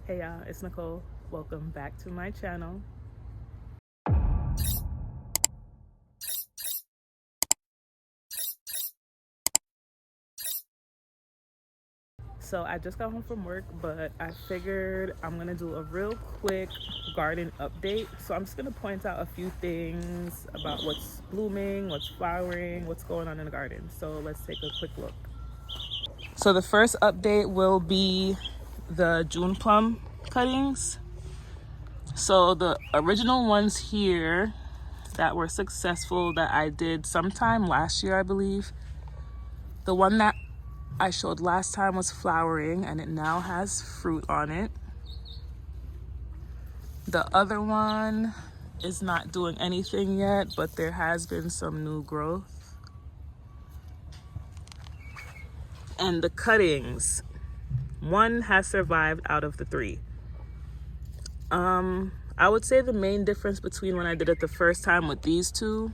Hey y'all, it's Nicole. Welcome back to my channel. So I just got home from work, but I figured I'm gonna do a real quick garden update. So I'm just gonna point out a few things about what's blooming, what's flowering, what's going on in the garden. So let's take a quick look. So the first update will be the June plum cuttings. So the original ones here that were successful that I did sometime last year, I believe. The one that I showed last time was flowering and it now has fruit on it. The other one is not doing anything yet, but there has been some new growth. And the cuttings, one has survived out of the three. I would say the main difference between when I did it the first time with these two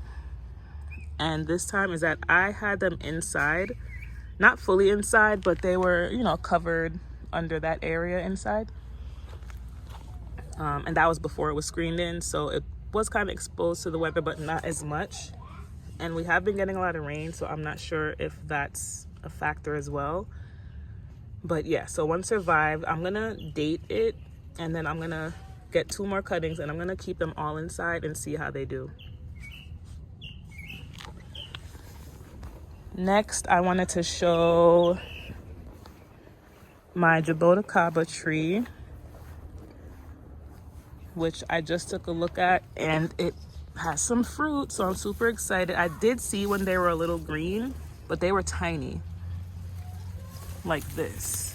and this time is that I had them inside. Not fully inside, but they were, covered under that area inside. And that was before it was screened in. So it was kind of exposed to the weather, but not as much. And we have been getting a lot of rain, so I'm not sure if that's a factor as well. But yeah, so one survived. I'm going to date it, and then I'm going to get 2 more cuttings, and I'm going to keep them all inside and see how they do. Next, I wanted to show my Jaboticaba tree, which I just took a look at, and it has some fruit, so I'm super excited. I did see when they were a little green, but they were tiny, like this.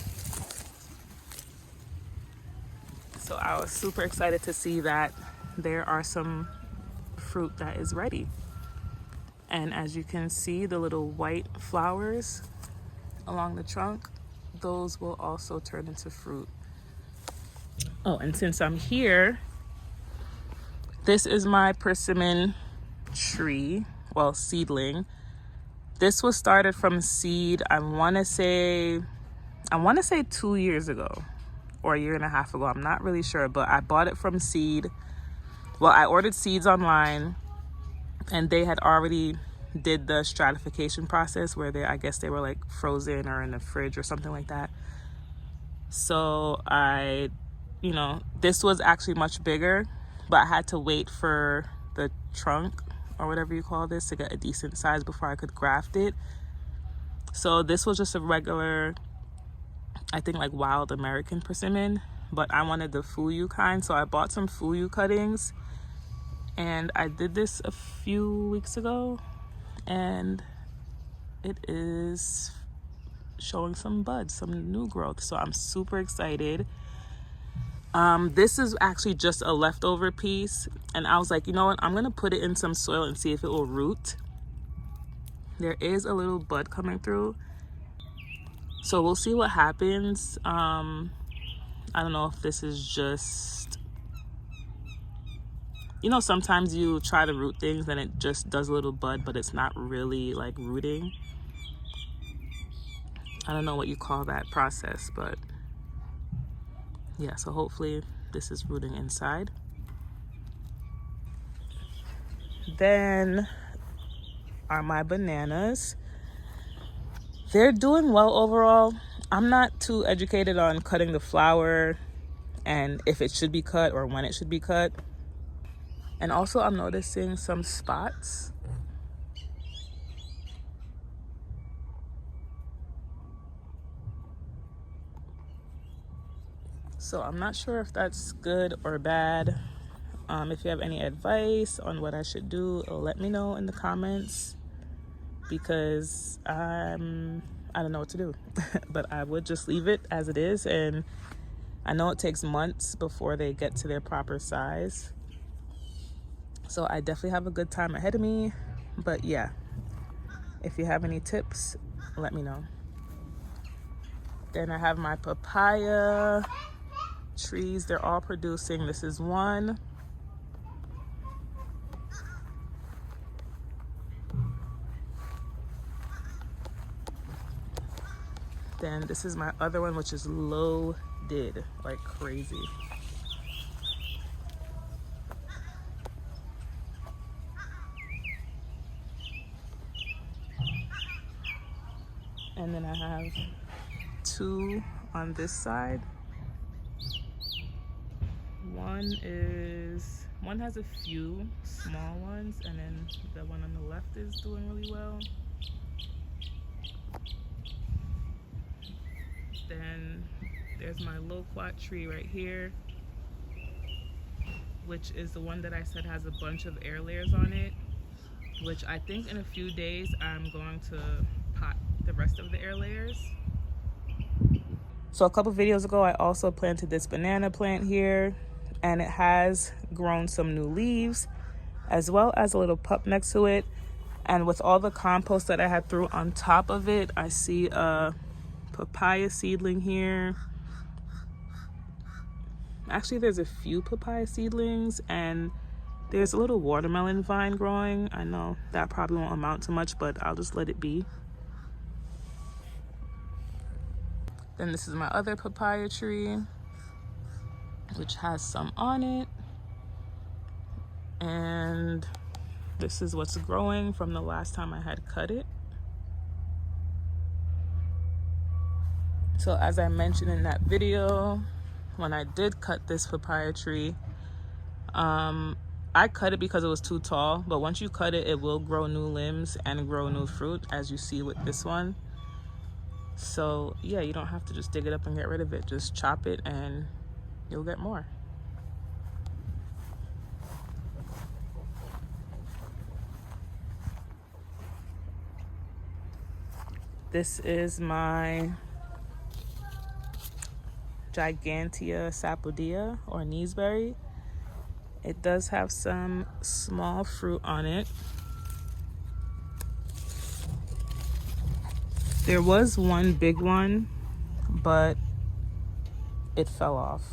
So I was super excited to see that there are some fruit that is ready. And as you can see, the little white flowers along the trunk, those will also turn into fruit. Oh, and since I'm here, this is my persimmon tree, well, seedling. This was started from seed, I want to say 2 years ago or a year and a half ago. I'm not really sure, but I bought it from seed. Well, I ordered seeds online and they had already did the stratification process where I guess they were like frozen or in the fridge or something like that. So this was actually much bigger, but I had to wait for the trunk or whatever you call this to get a decent size before I could graft it. So this was just a regular, I think like wild American persimmon, but I wanted the Fuyu kind. So I bought some Fuyu cuttings and I did this a few weeks ago and it is showing some buds, some new growth. So I'm super excited. This is actually just a leftover piece and I was like, you know what, I'm gonna put it in some soil and see if it will root. There is a little bud coming through, so we'll see what happens. I don't know if this is just, sometimes you try to root things and it just does a little bud, but it's not really like rooting. I don't know what you call that process, but yeah, so hopefully this is rooting inside. Then are my bananas. They're doing well overall. I'm not too educated on cutting the flower and if it should be cut or when it should be cut. And also I'm noticing some spots. So I'm not sure if that's good or bad. If you have any advice on what I should do, let me know in the comments because I don't know what to do. But I would just leave it as it is, and I know it takes months before they get to their proper size. So I definitely have a good time ahead of me. But yeah, if you have any tips, let me know. Then I have my papaya trees. They're all producing. This is one. Then this is my other one, which is low did like crazy. And then I have 2 on this side. One has a few small ones, and then the one on the left is doing really well. Then there's my loquat tree right here, which is the one that I said has a bunch of air layers on it, which I think in a few days I'm going to pot the rest of the air layers. So a couple videos ago, I also planted this banana plant here, and it has grown some new leaves, as well as a little pup next to it. And with all the compost that I had threw on top of it, I see a papaya seedling here. Actually, there's a few papaya seedlings, and there's a little watermelon vine growing. I know that probably won't amount to much, but I'll just let it be. Then this is my other papaya tree, which has some on it. And this is what's growing from the last time I had cut it. So as I mentioned in that video, when I did cut this papaya tree, I cut it because it was too tall, but once you cut it, it will grow new limbs and grow new fruit, as you see with this one. So yeah, you don't have to just dig it up and get rid of it. Just chop it and you'll get more. This is my Gigantea sapodilla, or kneesberry. It does have some small fruit on it. There was one big one, but it fell off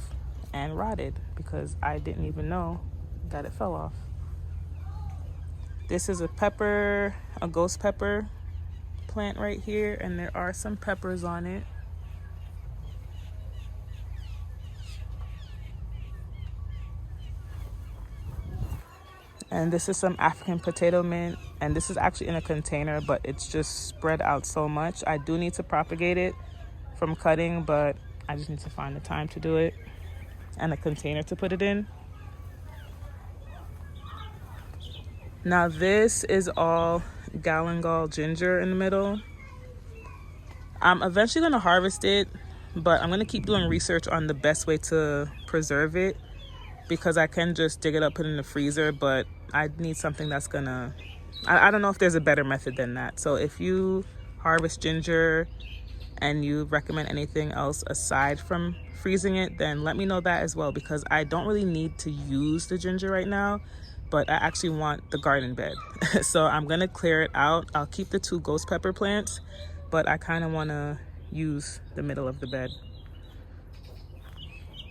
and rotted because I didn't even know that it fell off. This is a pepper, a ghost pepper plant right here, and there are some peppers on it. And this is some African potato mint, and this is actually in a container, but it's just spread out so much. I do need to propagate it from cutting, but I just need to find the time to do it and a container to put it in. Now this is all galangal ginger in the middle. I'm eventually going to harvest it, but I'm going to keep doing research on the best way to preserve it, because I can just dig it up, put it in the freezer, but I need something that's gonna, I don't know if there's a better method than that. So if you harvest ginger and you recommend anything else aside from freezing it, then let me know that as well, because I don't really need to use the ginger right now, but I actually want the garden bed. So I'm gonna clear it out. I'll keep the 2 ghost pepper plants, but I kind of want to use the middle of the bed.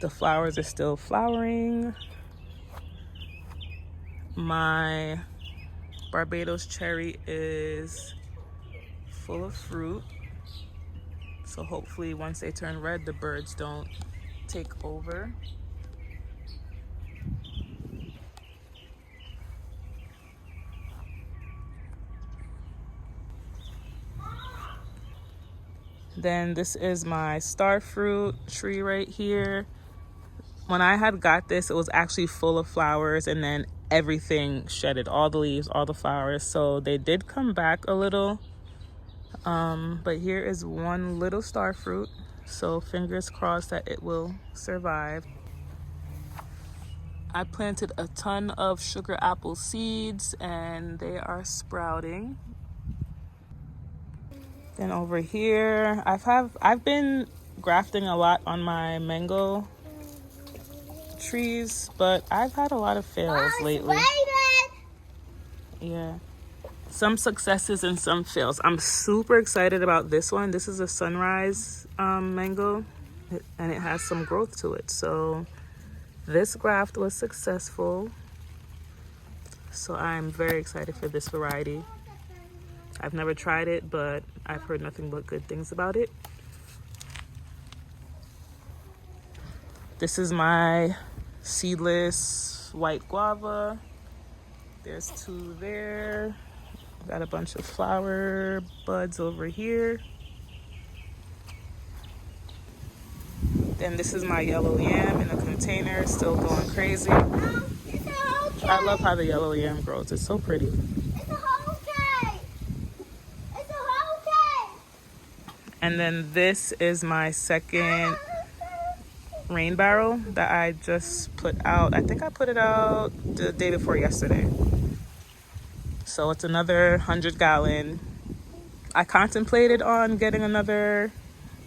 The flowers are still flowering. My Barbados cherry is full of fruit. So hopefully once they turn red, the birds don't take over. Then this is my star fruit tree right here. When I had got this, it was actually full of flowers, and then everything shedded, all the leaves, all the flowers. So they did come back a little. But here is one little star fruit. So fingers crossed that it will survive. I planted a ton of sugar apple seeds, and they are sprouting. Then over here, I've been grafting a lot on my mango trees, but I've had a lot of fails lately. Yeah, some successes and some fails. I'm super excited about this one. This is a sunrise mango, and it has some growth to it. So this graft was successful. So I'm very excited for this variety. I've never tried it, but I've heard nothing but good things about it. This is my seedless white guava. There's 2 there. Got a bunch of flower buds over here. Then this is my yellow yam in a container, still going crazy. I love how the yellow yam grows. It's so pretty. And then this is my second rain barrel that I just put out. I think I put it out the day before yesterday. So it's another 100-gallon. I contemplated on getting another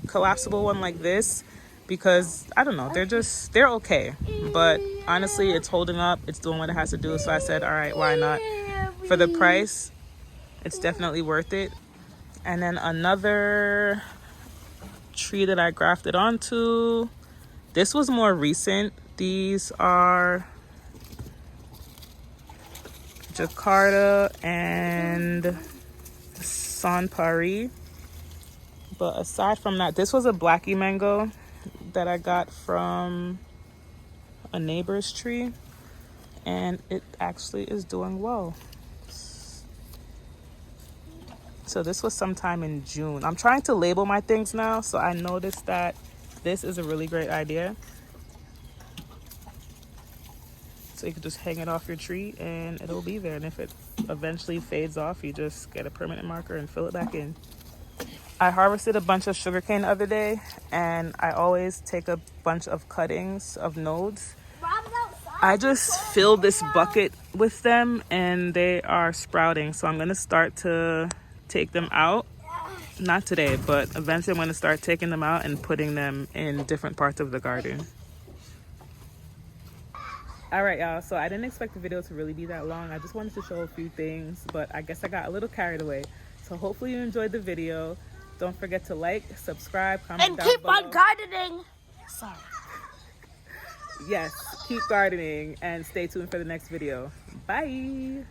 collapsible one like this because I don't know, they're okay, but honestly it's holding up, it's doing what it has to do. So I said, all right, why not? For the price, it's definitely worth it. And then another tree that I grafted onto, this was more recent. These are Jakarta and San Pari. But aside from that, this was a blackie mango that I got from a neighbor's tree, and it actually is doing well. So this was sometime in June. I'm trying to label my things now, so I noticed that this is a really great idea. So you can just hang it off your tree and it'll be there. And if it eventually fades off, you just get a permanent marker and fill it back in. I harvested a bunch of sugarcane the other day, and I always take a bunch of cuttings of nodes. I just filled this bucket with them and they are sprouting. So I'm gonna start to take them out. Not today, but eventually I'm gonna start taking them out and putting them in different parts of the garden. All right, y'all, so I didn't expect the video to really be that long. I just wanted to show a few things, but I guess I got a little carried away. So hopefully you enjoyed the video. Don't forget to like, subscribe, comment and down keep below. on gardening. Sorry. Yes, keep gardening and stay tuned for the next video. Bye.